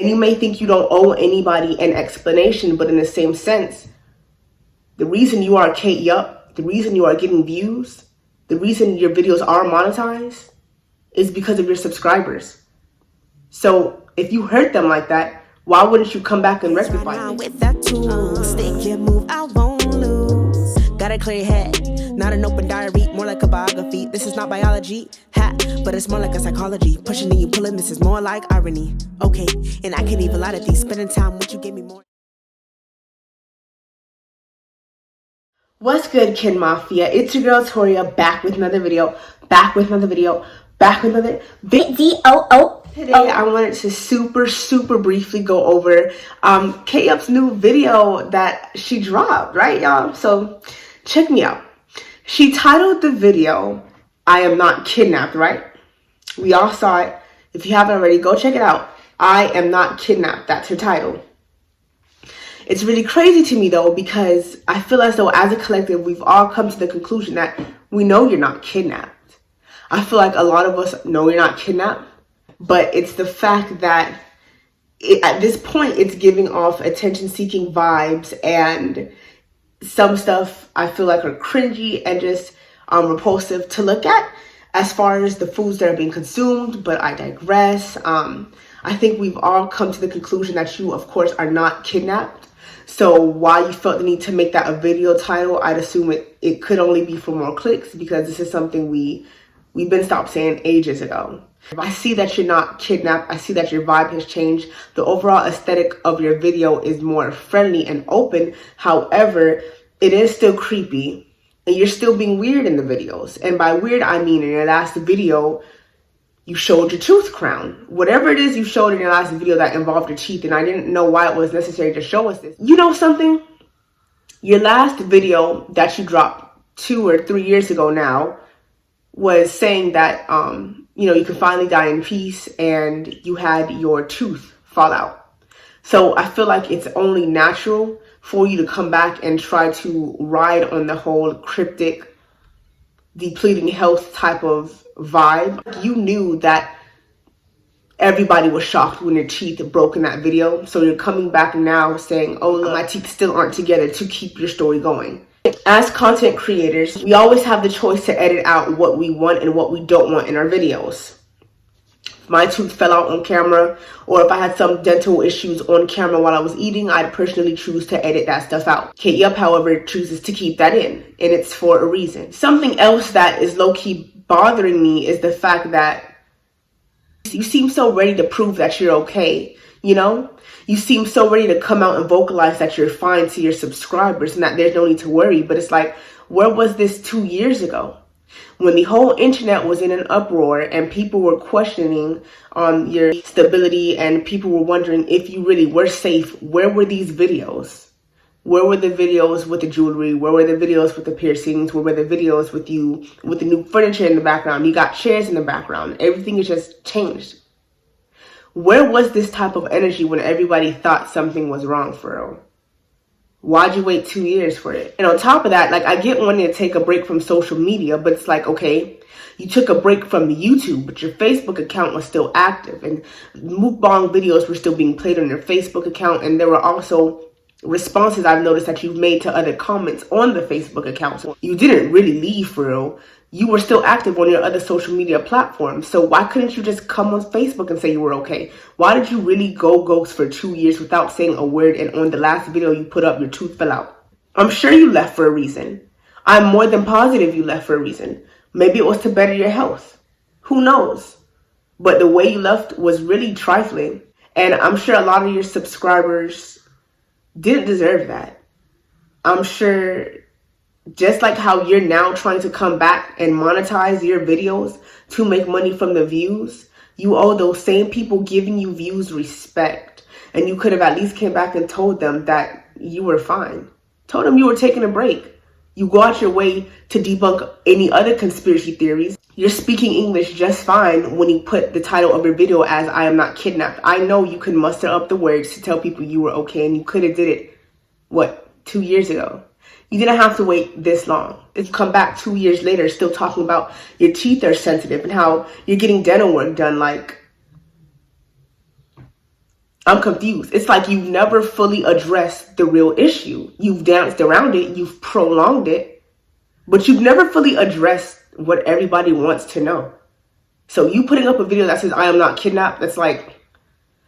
And you may think you don't owe anybody an explanation, but in the same sense, the reason you are Kate Yup, the reason you are getting views, the reason your videos are monetized is because of your subscribers. So if you hurt them like that, why wouldn't you come back and rectify it? With that tool, stick your move, I won't lose. Got a clear head, not an open diary, more like a biography. This is not biology, but it's more like a psychology. Pushing and you pulling, this is more like irony. Okay, and I can't even lie to these. Spending time with you gave me more. What's good, Kin Mafia? It's your girl Toria, back with another video, Today, I wanted to super briefly go over Kate Yup's new video that she dropped, right, y'all? So check me out. She titled the video, "I Am Not Kidnapped," right? We all saw it. If you haven't already, go check it out. "I Am Not Kidnapped," that's her title. It's really crazy to me though, because I feel as though as a collective, we've all come to the conclusion that we know you're not kidnapped. I feel like a lot of us know you're not kidnapped, but it's the fact that at this point, it's giving off attention-seeking vibes, and some stuff I feel like are cringy and just repulsive to look at as far as the foods that are being consumed, but I digress. I think we've all come to the conclusion that you, of course, are not kidnapped. So why you felt the need to make that a video title, I'd assume it could only be for more clicks, because this is something we've been stopped saying ages ago. I see that you're not kidnapped. I see that your vibe has changed. The overall aesthetic of your video is more friendly and open. However, it is still creepy and you're still being weird in the videos. And by weird, I mean in your last video, you showed your tooth crown. Whatever it is you showed in your last video that involved your teeth, and I didn't know why it was necessary to show us this. You know something? Your last video that you dropped 2 or 3 years ago now was saying that, you can finally die in peace, and you had your tooth fall out. So I feel like it's only natural for you to come back and try to ride on the whole cryptic, depleting health type of vibe. You knew that everybody was shocked when your teeth broke in that video. So you're coming back now saying, oh, look, my teeth still aren't together, to keep your story going. As content creators, we always have the choice to edit out what we want and what we don't want in our videos. If my tooth fell out on camera, or if I had some dental issues on camera while I was eating, I'd personally choose to edit that stuff out. Kate Yup, however, chooses to keep that in, and it's for a reason. Something else that is low-key bothering me is the fact that you seem so ready to prove that you're okay, you know? You seem so ready to come out and vocalize that you're fine to your subscribers and that there's no need to worry. But it's like, where was this 2 years ago? When the whole internet was in an uproar and people were questioning your stability and people were wondering if you really were safe, where were these videos? Where were the videos with the jewelry? Where were the videos with the piercings? Where were the videos with you, with the new furniture in the background? You got chairs in the background. Everything has just changed. Where was this type of energy when everybody thought something was wrong for real? Why'd you wait 2 years for it? And on top of that, like, I get wanting to take a break from social media, but it's like, okay, you took a break from the YouTube, but your Facebook account was still active, and mukbang videos were still being played on your Facebook account, and there were also responses I've noticed that you've made to other comments on the Facebook account. So you didn't really leave for real. You were still active on your other social media platforms. So why couldn't you just come on Facebook and say you were okay? Why did you really go ghost for 2 years without saying a word, and on the last video you put up, your tooth fell out? I'm sure you left for a reason. I'm more than positive you left for a reason. Maybe it was to better your health. Who knows? But the way you left was really trifling. And I'm sure a lot of your subscribers didn't deserve that. I'm sure, just like how you're now trying to come back and monetize your videos to make money from the views, you owe those same people giving you views respect. And you could have at least came back and told them that you were fine. Told them you were taking a break. You go out your way to debunk any other conspiracy theories. You're speaking English just fine when you put the title of your video as "I am not kidnapped." I know you could muster up the words to tell people you were okay, and you could have did it, 2 years ago? You didn't have to wait this long. It's come back 2 years later still talking about your teeth are sensitive and how you're getting dental work done. Like, I'm confused. It's like you've never fully addressed the real issue. You've danced around it, you've prolonged it, but you've never fully addressed what everybody wants to know. So you putting up a video that says I am not kidnapped, that's like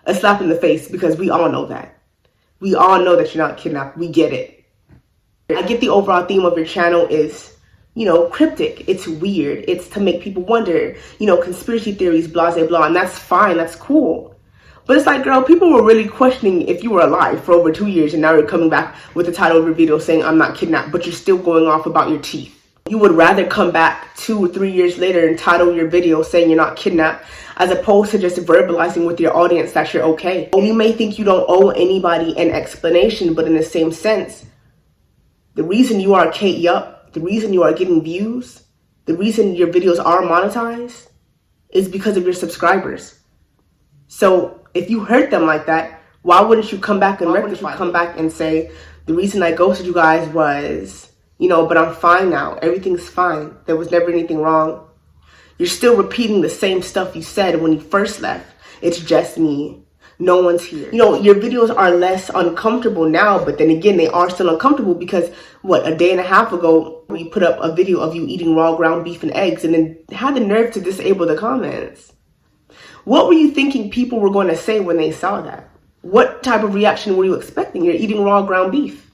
a slap in the face, because we all know that. We all know that you're not kidnapped. We get it. I get the overall theme of your channel is, you know, cryptic. It's weird. It's to make people wonder, you know, conspiracy theories, blah, blah, blah. And that's fine. That's cool. But it's like, girl, people were really questioning if you were alive for over 2 years, and now you're coming back with the title of your video saying I'm not kidnapped, but you're still going off about your teeth. You would rather come back 2 or 3 years later and title your video saying you're not kidnapped, as opposed to just verbalizing with your audience that you're okay. And you may think you don't owe anybody an explanation, but in the same sense, the reason you are Kate Yup, the reason you are getting views, the reason your videos are monetized is because of your subscribers. So if you hurt them like that, why wouldn't you come back and rectify? Come back and say, the reason I ghosted you guys was, you know, but I'm fine now. Everything's fine. There was never anything wrong. You're still repeating the same stuff you said when you first left. It's just me. No one's here. You know, your videos are less uncomfortable now, but then again, they are still uncomfortable because, what, a day and a half ago, we put up a video of you eating raw ground beef and eggs and then had the nerve to disable the comments. What were you thinking people were going to say when they saw that? What type of reaction were you expecting? You're eating raw ground beef.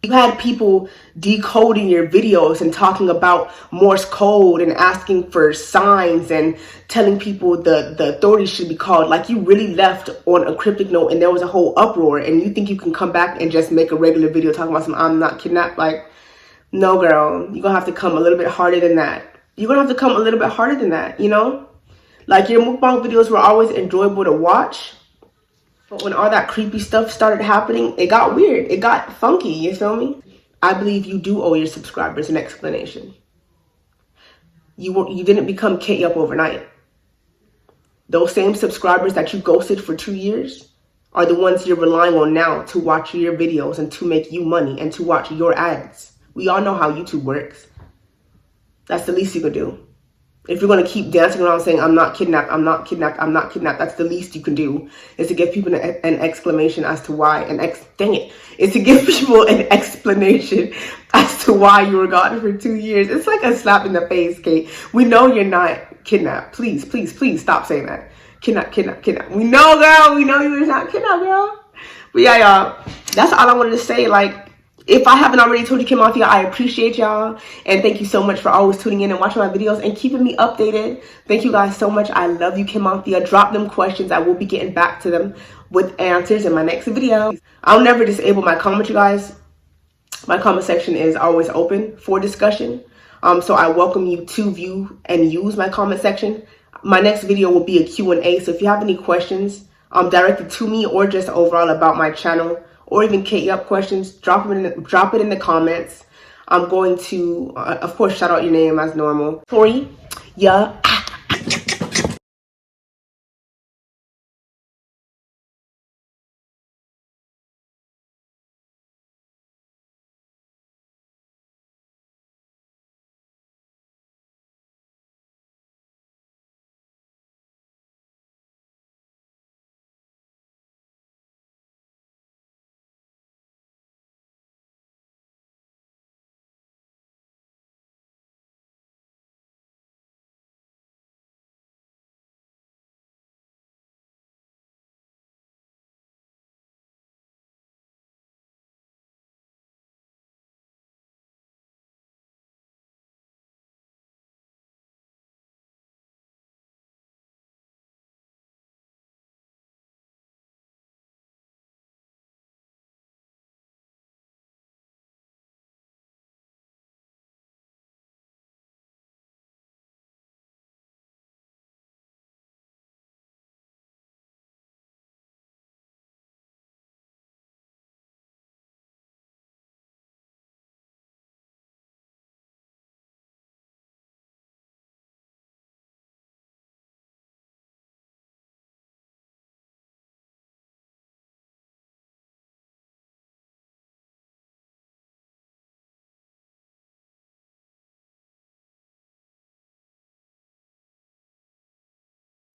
You had people decoding your videos and talking about Morse code and asking for signs and telling people the authorities should be called. Like, you really left on a cryptic note and there was a whole uproar, and you think you can come back and just make a regular video talking about some I'm not kidnapped? Like, no, girl, you're gonna have to come a little bit harder than that. You're gonna have to come a little bit harder than that, you know? Like, your mukbang videos were always enjoyable to watch. But when all that creepy stuff started happening, it got weird. It got funky, you feel me? I believe you do owe your subscribers an explanation. You didn't become Kate Yup overnight. Those same subscribers that you ghosted for 2 years are the ones you're relying on now to watch your videos and to make you money and to watch your ads. We all know how YouTube works. That's the least you could do. If you're going to keep dancing around saying, I'm not kidnapped, I'm not kidnapped, I'm not kidnapped, that's the least you can do, is to give people an explanation as to why, is to give people an explanation as to why you were gone for 2 years. It's like a slap in the face, Kate. We know you're not kidnapped. Please, please, please stop saying that. Kidnap, kidnap, kidnap. We know, girl. We know you're not kidnapped, girl. But yeah, y'all, that's all I wanted to say. Like, if I haven't already told you, Kim Mafia, I appreciate y'all. And thank you so much for always tuning in and watching my videos and keeping me updated. Thank you guys so much. I love you, Kim Mafia. Drop them questions. I will be getting back to them with answers in my next video. I'll never disable my comment, you guys. My comment section is always open for discussion. So I welcome you to view and use my comment section. My next video will be a Q&A. So if you have any questions directed to me or just overall about my channel, or even Kate Yup questions, drop it in the comments. I'm going to, of course, shout out your name as normal. Tori, yeah.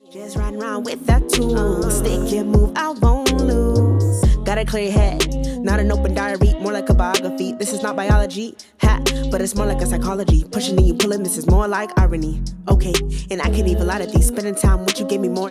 Just riding around with that tool. Stick your move, I won't lose. Got a clear head, not an open diary, more like a biography. This is not biology, but it's more like a psychology. Pushing and you pulling, this is more like irony. Okay, and I can even lie to these. Spending time with you gave me more.